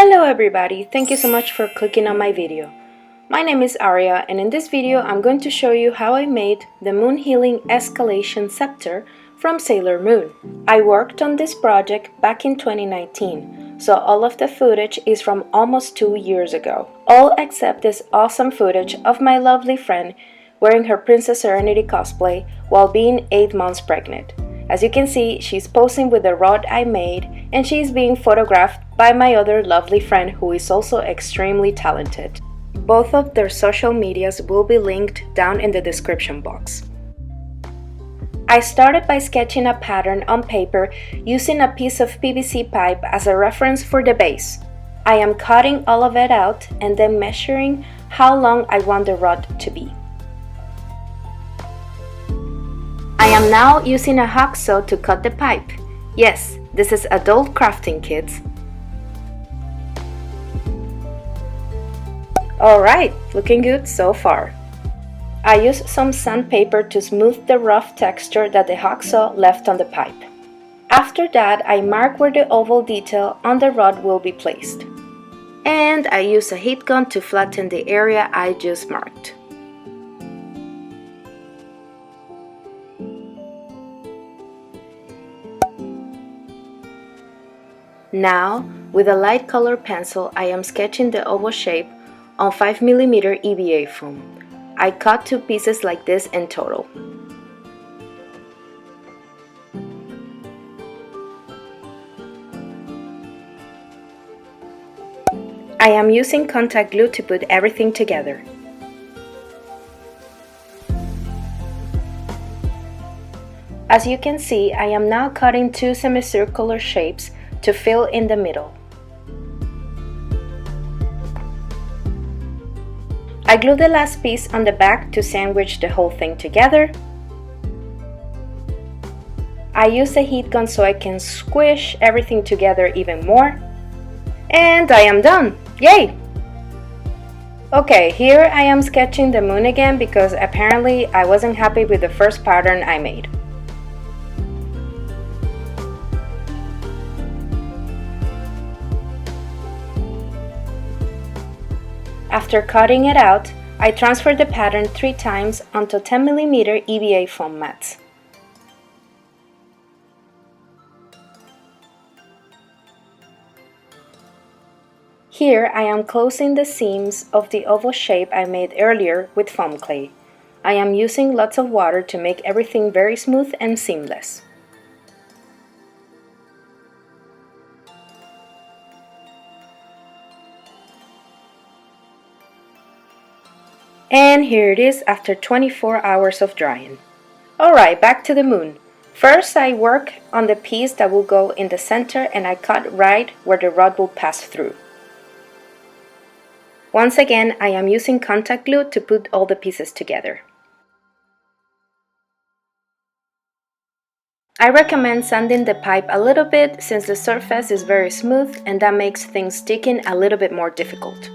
Hello everybody, thank you so much for clicking on my video. My name is Aria and in this video I'm going to show you how I made the Moon Healing Escalation Scepter from Sailor Moon. I worked on this project back in 2019, so all of the footage is from almost 2 years ago. All except this awesome footage of my lovely friend wearing her Princess Serenity cosplay while being 8 months pregnant. As you can see, she's posing with the rod I made and she's being photographed by my other lovely friend who is also extremely talented. Both of their social medias will be linked down in the description box. I started by sketching a pattern on paper using a piece of PVC pipe as a reference for the base. I am cutting all of it out and then measuring how long I want the rod to be. I am now using a hacksaw to cut the pipe. Yes, this is adult crafting, kids. Alright, looking good so far. I used some sandpaper to smooth the rough texture that the hacksaw left on the pipe. After that, I mark where the oval detail on the rod will be placed. And I use a heat gun to flatten the area I just marked. Now, with a light color pencil, I am sketching the oval shape on 5mm EVA foam. I cut 2 pieces like this in total. I am using contact glue to put everything together. As you can see, I am now cutting 2 semicircular shapes to fill in the middle. I glue the last piece on the back to sandwich the whole thing together. I use a heat gun so I can squish everything together even more. And I am done! Yay! Okay, here I am sketching the moon again because apparently I wasn't happy with the first pattern I made. After cutting it out, I transferred the pattern 3 times onto 10mm EVA foam mats. Here I am closing the seams of the oval shape I made earlier with foam clay. I am using lots of water to make everything very smooth and seamless. And here it is after 24 hours of drying. Alright, back to the moon. First I work on the piece that will go in the center and I cut right where the rod will pass through. Once again, I am using contact glue to put all the pieces together. I recommend sanding the pipe a little bit since the surface is very smooth and that makes things sticking a little bit more difficult.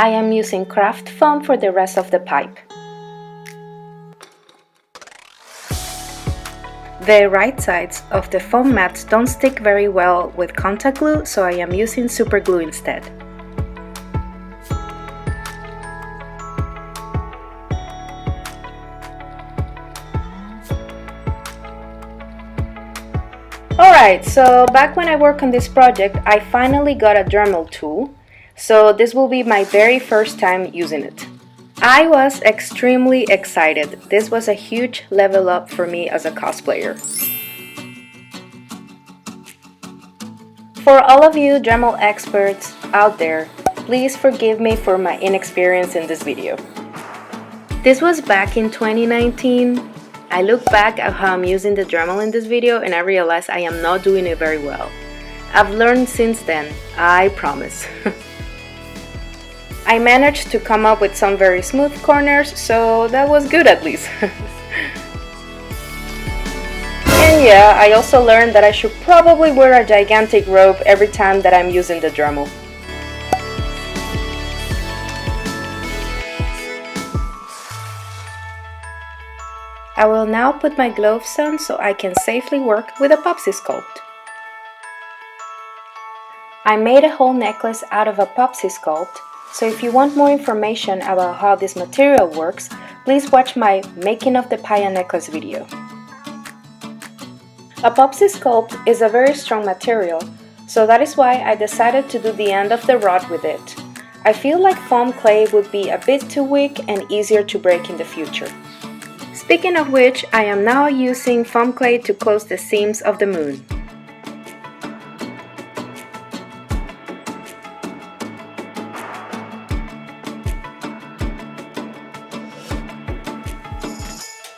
I am using craft foam for the rest of the pipe. The right sides of the foam mats don't stick very well with contact glue, so I am using super glue instead. Alright, so back when I worked on this project, I finally got a Dremel tool. So this will be my very first time using it. I was extremely excited. This was a huge level up for me as a cosplayer. For all of you Dremel experts out there, please forgive me for my inexperience in this video. This was back in 2019. I look back at how I'm using the Dremel in this video and I realize I am not doing it very well. I've learned since then, I promise. I managed to come up with some very smooth corners, so that was good at least. And yeah, I also learned that I should probably wear a gigantic robe every time that I'm using the Dremel. I will now put my gloves on so I can safely work with epoxy sculpt. I made a whole necklace out of epoxy sculpt, so if you want more information about how this material works, please watch my Making of the Paya necklace video. Epoxy sculpt is a very strong material, so that is why I decided to do the end of the rod with it. I feel like foam clay would be a bit too weak and easier to break in the future. Speaking of which, I am now using foam clay to close the seams of the moon.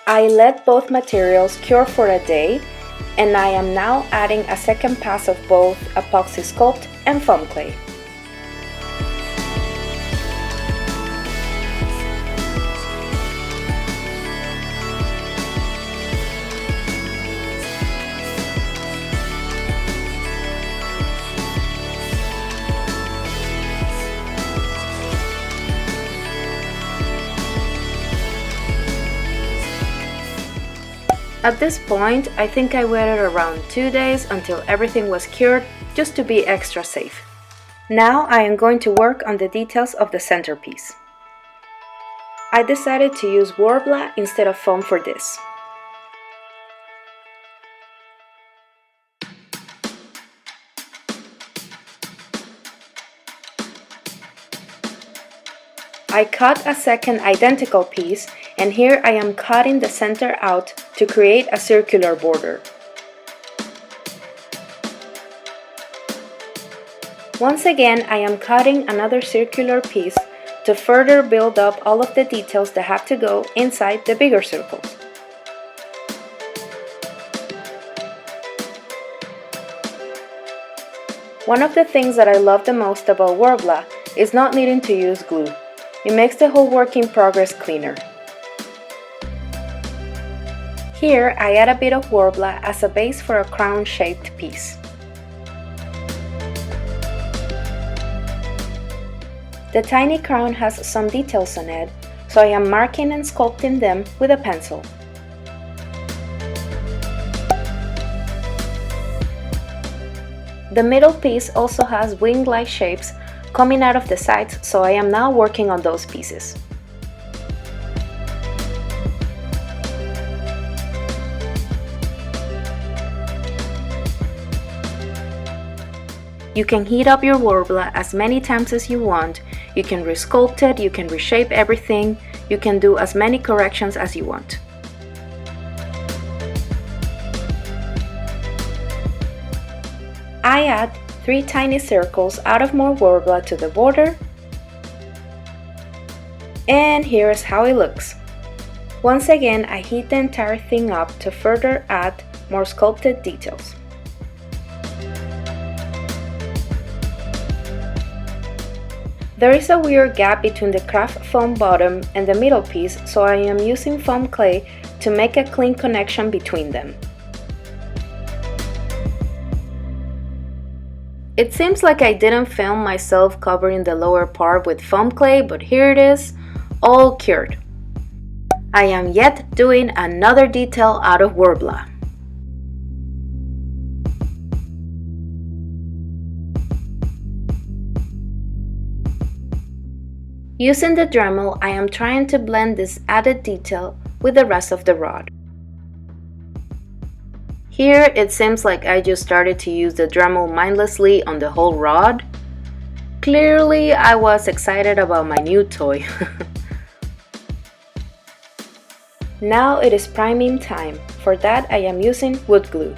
I let both materials cure for a day, and I am now adding a second pass of both epoxy sculpt and foam clay. At this point, I think I waited around 2 days until everything was cured, just to be extra safe. Now I am going to work on the details of the centerpiece. I decided to use Worbla instead of foam for this. I cut a second identical piece, and here I am cutting the center out to create a circular border. Once again, I am cutting another circular piece to further build up all of the details that have to go inside the bigger circles. One of the things that I love the most about Worbla is not needing to use glue. It makes the whole work in progress cleaner. Here I add a bit of Worbla as a base for a crown-shaped piece. The tiny crown has some details on it, so I am marking and sculpting them with a pencil. The middle piece also has wing-like shapes coming out of the sides, so I am now working on those pieces. You can heat up your Worbla as many times as you want, you can resculpt it, you can reshape everything, you can do as many corrections as you want. I add 3 tiny circles out of more Worbla to the border, and here is how it looks. Once again, I heat the entire thing up to further add more sculpted details. There is a weird gap between the craft foam bottom and the middle piece, so I am using foam clay to make a clean connection between them. It seems like I didn't film myself covering the lower part with foam clay, but here it is, all cured. I am yet doing another detail out of Worbla. Using the Dremel, I am trying to blend this added detail with the rest of the rod. Here, it seems like I just started to use the Dremel mindlessly on the whole rod. Clearly, I was excited about my new toy. Now it is priming time. For that, I am using wood glue.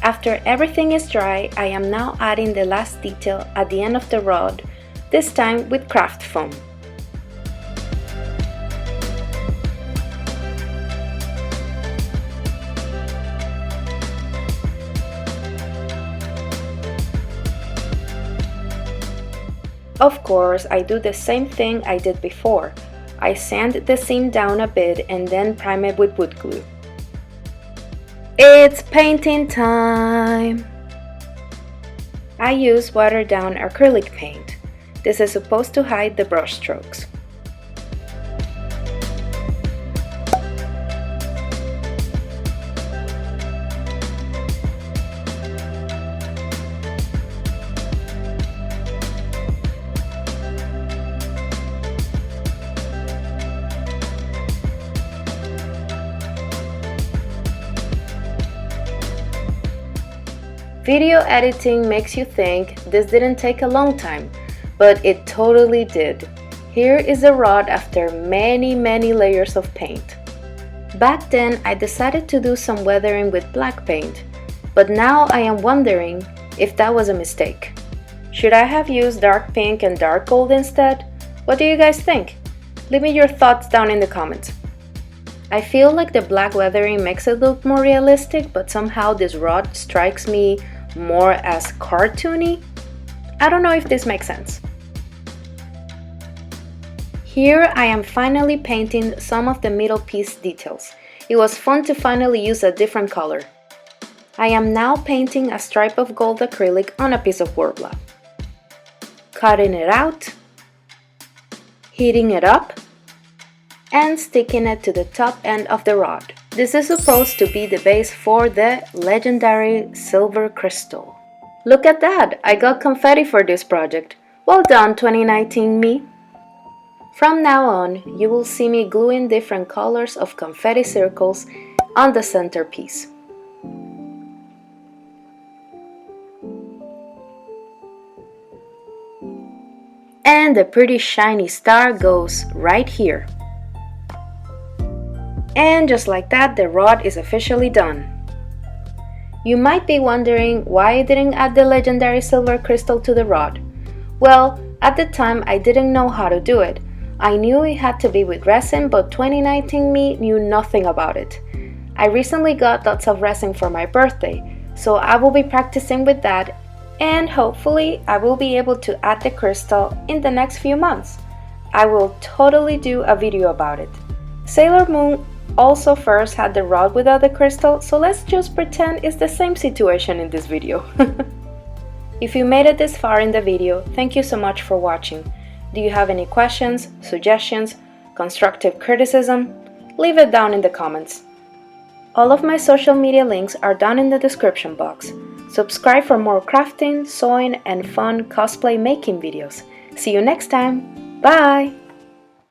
After everything is dry, I am now adding the last detail at the end of the rod, this time with craft foam. Of course, I do the same thing I did before. I sand the seam down a bit and then prime it with wood glue. It's painting time! I use watered down acrylic paint. This is supposed to hide the brush strokes. Video editing makes you think this didn't take a long time, but it totally did. Here is the rod after many layers of paint. Back then I decided to do some weathering with black paint, but now I am wondering if that was a mistake. Should I have used dark pink and dark gold instead? What do you guys think? Leave me your thoughts down in the comments. I feel like the black weathering makes it look more realistic, but somehow this rod strikes me more as cartoony. I don't know if this makes sense. Here I am finally painting some of the middle piece details. It was fun to finally use a different color. I am now painting a stripe of gold acrylic on a piece of Worbla. Cutting it out, heating it up, and sticking it to the top end of the rod. This is supposed to be the base for the legendary silver crystal. Look at that! I got confetti for this project. Well done, 2019 me! From now on, you will see me gluing different colors of confetti circles on the centerpiece. And the pretty shiny star goes right here. And just like that, the rod is officially done. You might be wondering why I didn't add the legendary silver crystal to the rod. Well, at the time I didn't know how to do it. I knew it had to be with resin, but 2019 me knew nothing about it. I recently got lots of resin for my birthday, so I will be practicing with that, and hopefully I will be able to add the crystal in the next few months. I will totally do a video about it. Sailor Moon also first had the rod without the crystal, so let's just pretend it's the same situation in this video. If you made it this far in the video, thank you so much for watching. Do you have any questions, suggestions, constructive criticism? Leave it down in the comments. All of my social media links are down in the description box. Subscribe for more crafting, sewing, and fun cosplay making videos. See you next time. Bye!